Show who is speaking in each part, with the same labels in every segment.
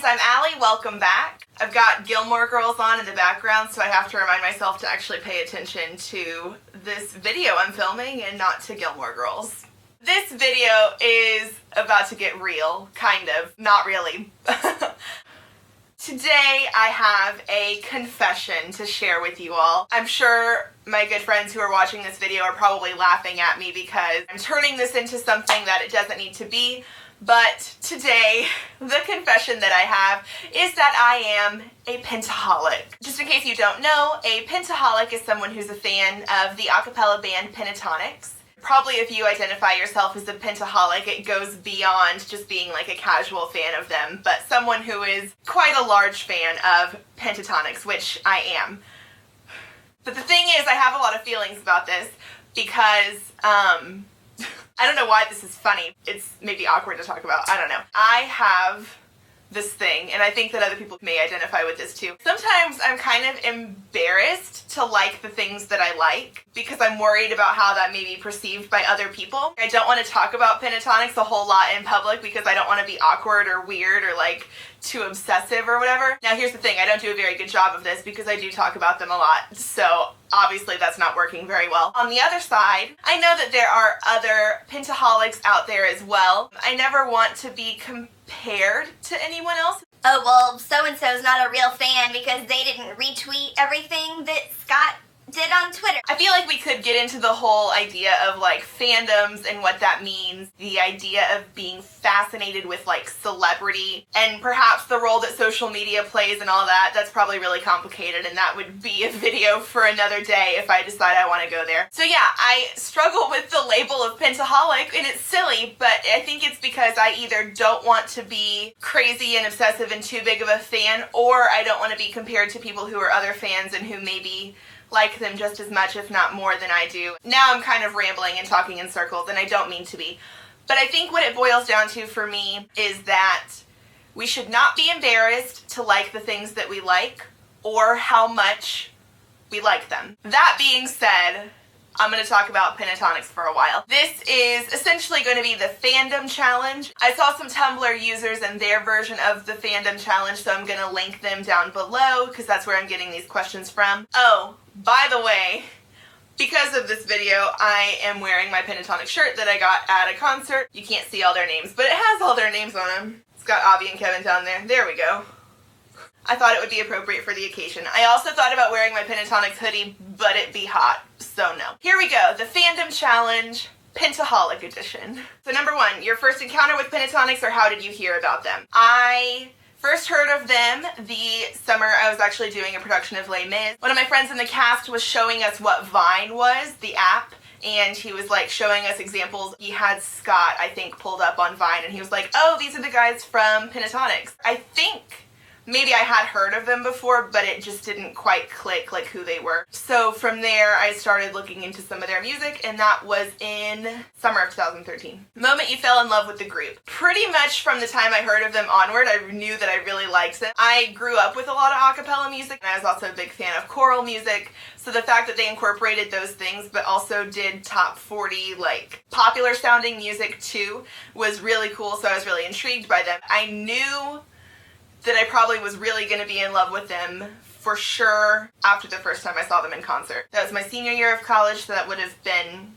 Speaker 1: I'm Allie, welcome back. I've got Gilmore Girls on in the background, so I have to remind myself to actually pay attention to this video I'm filming and not to Gilmore Girls. This video is about to get real, kind of, not really. Today I have a confession to share with you all. I'm sure my good friends who are watching this video are probably laughing at me because I'm turning this into something that it doesn't need to be. But today, the confession that I have is that I am a Pentaholic. Just in case you don't know, a Pentaholic is someone who's a fan of the a cappella band Pentatonics. Probably if you identify yourself as a Pentaholic, it goes beyond just being like a casual fan of them, but someone who is quite a large fan of Pentatonics, which I am. But the thing is, I have a lot of feelings about this because, I don't know why this is funny. It's maybe awkward to talk about. I don't know. I have this thing, and I think that other people may identify with this too. Sometimes I'm kind of embarrassed to like the things that I like because I'm worried about how that may be perceived by other people. I don't want to talk about Pentatonics a whole lot in public because I don't want to be awkward or weird or like too obsessive or whatever. Now here's the thing, I don't do a very good job of this because I do talk about them a lot, so obviously that's not working very well. On the other side, I know that there are other Pentaholics out there as well. I never want to be compared to anyone else.
Speaker 2: Oh, well, so-and-so's not a real fan because they didn't retweet everything that Scott did on Twitter.
Speaker 1: I feel like we could get into the whole idea of like fandoms and what that means, the idea of being fascinated with like celebrity and perhaps the role that social media plays and all that. That's probably really complicated and that would be a video for another day if I decide I want to go there. So yeah, I struggle with the label of Pentaholic and it's silly, but I think it's because I either don't want to be crazy and obsessive and too big of a fan, or I don't want to be compared to people who are other fans and who maybe like them just as much, if not more, than I do. Now I'm kind of rambling and talking in circles, and I don't mean to be. But I think what it boils down to for me is that we should not be embarrassed to like the things that we like, or how much we like them. That being said, I'm going to talk about Pentatonics for a while. This is essentially going to be the Fandom challenge. I saw some Tumblr users and their version of the Fandom challenge, so I'm going to link them down below because that's where I'm getting these questions from. Oh, by the way, because of this video, I am wearing my Pentatonic shirt that I got at a concert. You can't see all their names, but it has all their names on them. It's got Avi and Kevin down there. There we go. I thought it would be appropriate for the occasion. I also thought about wearing my Pentatonics hoodie, but it'd be hot, so no. Here we go, the Fandom Challenge, Pentaholic edition. So number one, your first encounter with Pentatonics, or how did you hear about them? I first heard of them the summer I was actually doing a production of Les Mis. One of my friends in the cast was showing us what Vine was, the app, and he was like showing us examples. He had Scott, I think, pulled up on Vine, and he was like, oh, these are the guys from Pentatonics. I think maybe I had heard of them before, but it just didn't quite click like who they were. So from there, I started looking into some of their music, and that was in summer of 2013. The moment you fell in love with the group. Pretty much from the time I heard of them onward, I knew that I really liked them. I grew up with a lot of a cappella music, and I was also a big fan of choral music. So the fact that they incorporated those things, but also did top 40, like, popular sounding music too, was really cool, so I was really intrigued by them. I knew that I probably was really going to be in love with them for sure after the first time I saw them in concert. That was my senior year of college, so that would have been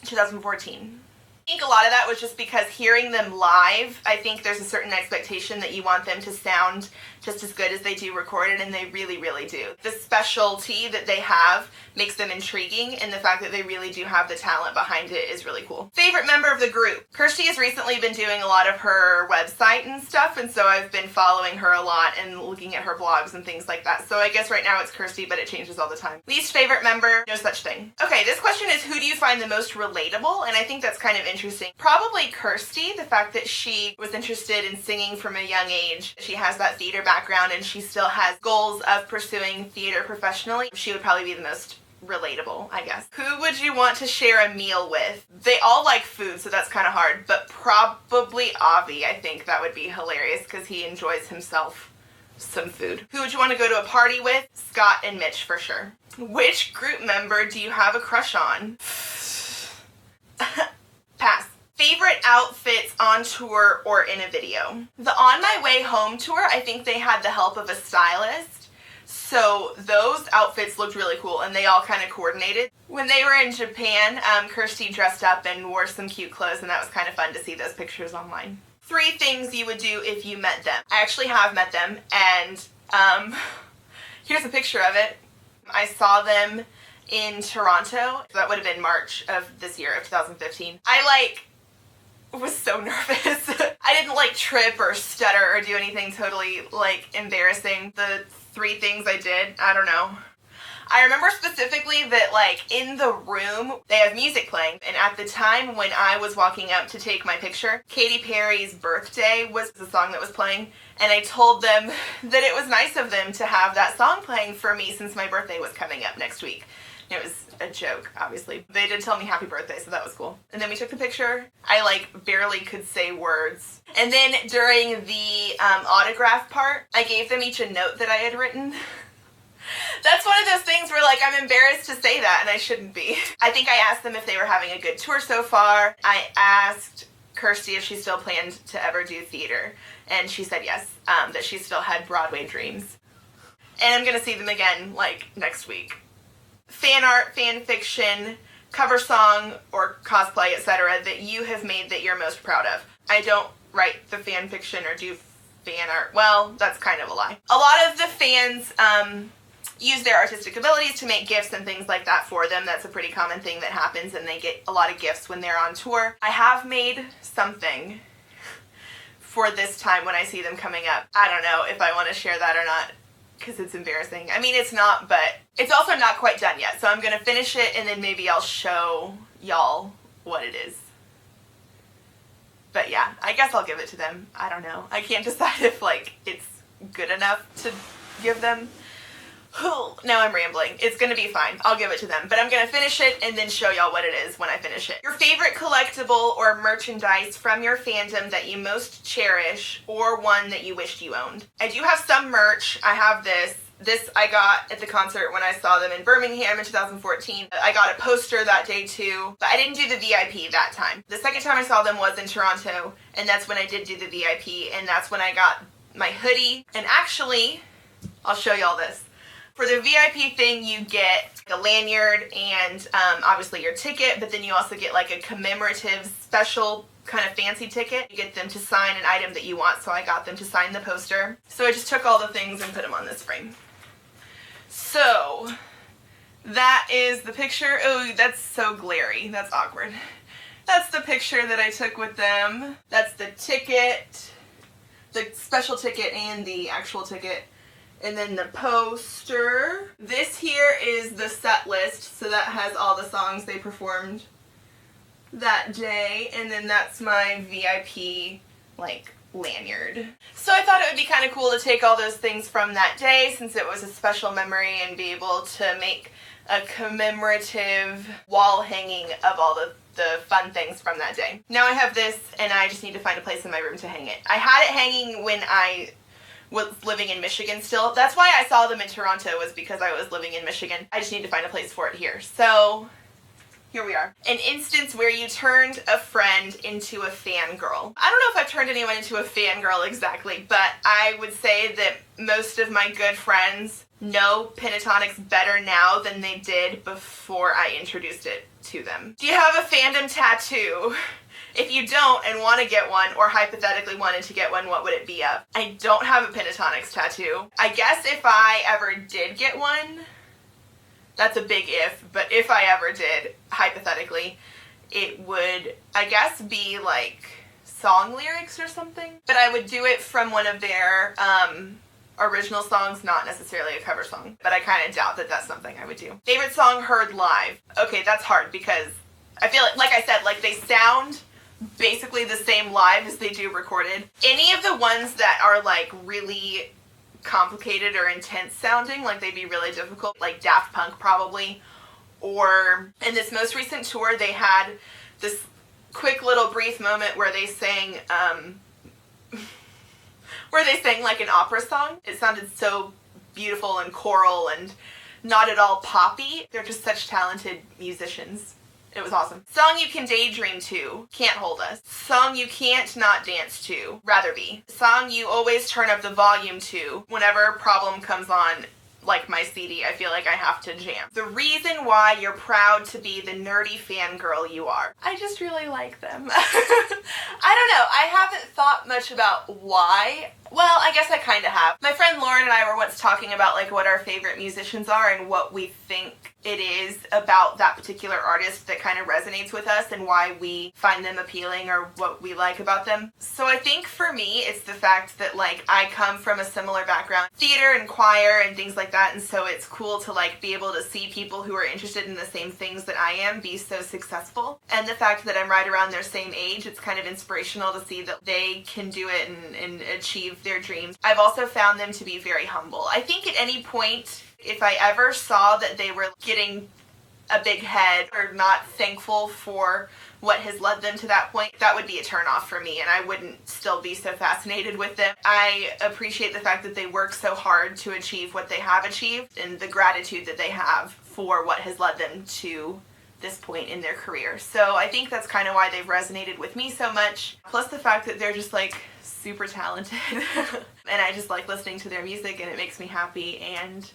Speaker 1: 2014. I think a lot of that was just because hearing them live, I think there's a certain expectation that you want them to sound just as good as they do recorded, and they really, really do. The specialty that they have makes them intriguing, and the fact that they really do have the talent behind it is really cool. Favorite member of the group? Kirsty has recently been doing a lot of her website and stuff, and so I've been following her a lot and looking at her blogs and things like that. So I guess right now it's Kirsty, but it changes all the time. Least favorite member? No such thing. Okay, this question is, who do you find the most relatable? And I think that's kind of interesting. Probably Kirsty, the fact that she was interested in singing from a young age. She has that theater background and she still has goals of pursuing theater professionally. She would probably be the most relatable, I guess. Who would you want to share a meal with? They all like food, so that's kind of hard, but probably Avi. I think that would be hilarious because he enjoys himself some food. Who would you want to go to a party with? Scott and Mitch for sure. Which group member do you have a crush on? Pass. Favorite outfits on tour or in a video. The On My Way Home tour, I think they had the help of a stylist. So those outfits looked really cool and they all kind of coordinated. When they were in Japan, Kirsty dressed up and wore some cute clothes and that was kind of fun to see those pictures online. 3 things you would do if you met them. I actually have met them and here's a picture of it. I saw them in Toronto. That would have been March of this year, of 2015. I was so nervous. I didn't trip or stutter or do anything totally embarrassing. The 3 things I did, I don't know. I remember specifically that in the room they have music playing, and at the time when I was walking up to take my picture, Katy Perry's Birthday was the song that was playing, and I told them that it was nice of them to have that song playing for me since my birthday was coming up next week. It was a joke, obviously. They did tell me happy birthday, so that was cool. And then we took the picture. I barely could say words. And then during the autograph part, I gave them each a note that I had written. That's one of those things where I'm embarrassed to say that and I shouldn't be. I think I asked them if they were having a good tour so far. I asked Kirsty if she still planned to ever do theater. And she said yes, that she still had Broadway dreams. And I'm gonna see them again next week. Fan art, fan fiction, cover song, or cosplay, etc. that you have made that you're most proud of. I don't write the fan fiction or do fan art. Well, that's kind of a lie. A lot of the fans use their artistic abilities to make gifts and things like that for them. That's a pretty common thing that happens, and they get a lot of gifts when they're on tour. I have made something for this time when I see them coming up. I don't know if I want to share that or not, because it's embarrassing. I mean, it's not, but it's also not quite done yet. So I'm going to finish it and then maybe I'll show y'all what it is. But yeah, I guess I'll give it to them. I don't know. I can't decide if it's good enough to give them. Now I'm rambling. It's going to be fine. I'll give it to them. But I'm going to finish it and then show y'all what it is when I finish it. Your favorite collectible or merchandise from your fandom that you most cherish, or one that you wished you owned. I do have some merch. I have this. This I got at the concert when I saw them in Birmingham in 2014. I got a poster that day too, but I didn't do the VIP that time. The second time I saw them was in Toronto, and that's when I did do the VIP, and that's when I got my hoodie. And actually, I'll show y'all this. For the VIP thing, you get a lanyard and obviously your ticket, but then you also get a commemorative special kind of fancy ticket. You get them to sign an item that you want, so I got them to sign the poster. So I just took all the things and put them on this frame. So that is the picture. Oh, that's so glary. That's awkward. That's the picture that I took with them. That's the ticket, the special ticket and the actual ticket. And then the poster. This here is the set list, so that has all the songs they performed that day. And then that's my VIP, lanyard. So I thought it would be kind of cool to take all those things from that day, since it was a special memory, and be able to make a commemorative wall hanging of all the fun things from that day. Now I have this, and I just need to find a place in my room to hang it. I had it hanging when I was living in Michigan still. That's why I saw them in Toronto, was because I was living in Michigan. I just need to find a place for it here. So here we are. An instance where you turned a friend into a fangirl. I don't know if I've turned anyone into a fangirl exactly, but I would say that most of my good friends know Pentatonics better now than they did before I introduced it to them. Do you have a fandom tattoo? If you don't and want to get one, or hypothetically wanted to get one, what would it be of? I don't have a Pentatonics tattoo. I guess if I ever did get one, that's a big if, but if I ever did, hypothetically, it would, I guess, be song lyrics or something. But I would do it from one of their original songs, not necessarily a cover song. But I kind of doubt that that's something I would do. Favorite song heard live. Okay, that's hard because I feel like I said, they sound basically the same live as they do recorded. Any of the ones that are really complicated or intense sounding, they'd be really difficult, Daft Punk probably. Or in this most recent tour, they had this quick little brief moment where they sang an opera song. It sounded so beautiful and choral and not at all poppy. They're just such talented musicians. It was awesome. Song you can daydream to, Can't Hold Us. Song you can't not dance to, Rather Be. Song you always turn up the volume to, whenever problem comes on, like my CD, I feel like I have to jam. The reason why you're proud to be the nerdy fangirl you are. I just really like them. I don't know, I haven't thought much about why. Well, I guess I kind of have. My friend Lauren and I were once talking about like what our favorite musicians are and what we think it is about that particular artist that kind of resonates with us and why we find them appealing or what we like about them. So I think for me, it's the fact that like I come from a similar background, theater and choir and things like that, and so it's cool to like be able to see people who are interested in the same things that I am be so successful. And the fact that I'm right around their same age, it's kind of inspirational to see that they can do it and achieve their dreams. I've also found them to be very humble. I think at any point, if I ever saw that they were getting a big head or not thankful for what has led them to that point, that would be a turnoff for me and I wouldn't still be so fascinated with them. I appreciate the fact that they work so hard to achieve what they have achieved and the gratitude that they have for what has led them to this point in their career. So I think that's kind of why they've resonated with me so much. Plus the fact that they're just like super talented and I just like listening to their music and it makes me happy. And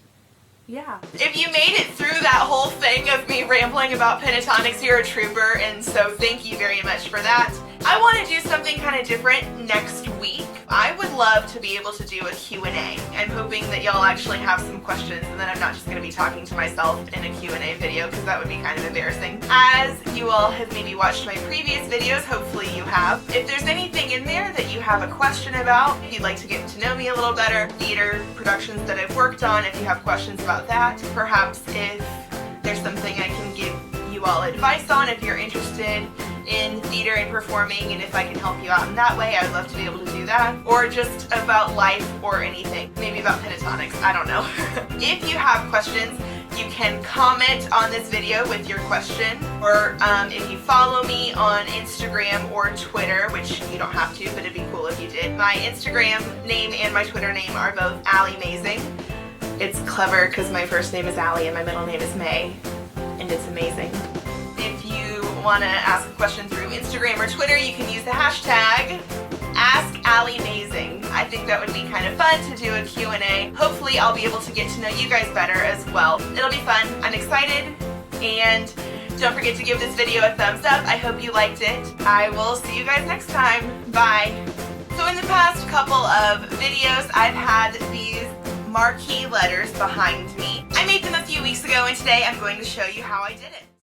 Speaker 1: yeah. If you made it through that whole thing of me rambling about Pentaholics, you're a trooper, and so thank you very much for that. I want to do something kind of different next week. I would love to be able to do a Q&A. I'm hoping that y'all actually have some questions and that I'm not just going to be talking to myself in a Q&A video because that would be kind of embarrassing. As you all have maybe watched my previous videos, hopefully you have. If there's anything in there that you have a question about, if you'd like to get to know me a little better, theater productions that I've worked on, if you have questions about that, perhaps if there's something I can give you all advice on, if you're interested in theater and performing, and if I can help you out in that way, I would love to be able to do that. Or just about life or anything. Maybe about pentatonics, I don't know. If you have questions, you can comment on this video with your question, or if you follow me on Instagram or Twitter, which you don't have to, but it'd be cool if you did. My Instagram name and my Twitter name are both Allie Mazing. It's clever because my first name is Allie and my middle name is May, and it's amazing. If you want to ask a question through Instagram or Twitter, you can use the hashtag AskAllieMazing. I think that would be kind of fun to do a Q&A. Hopefully I'll be able to get to know you guys better as well. It'll be fun. I'm excited, and don't forget to give this video a thumbs up. I hope you liked it. I will see you guys next time. Bye. So in the past couple of videos, I've had these marquee letters behind me. I made them a few weeks ago, and today I'm going to show you how I did it.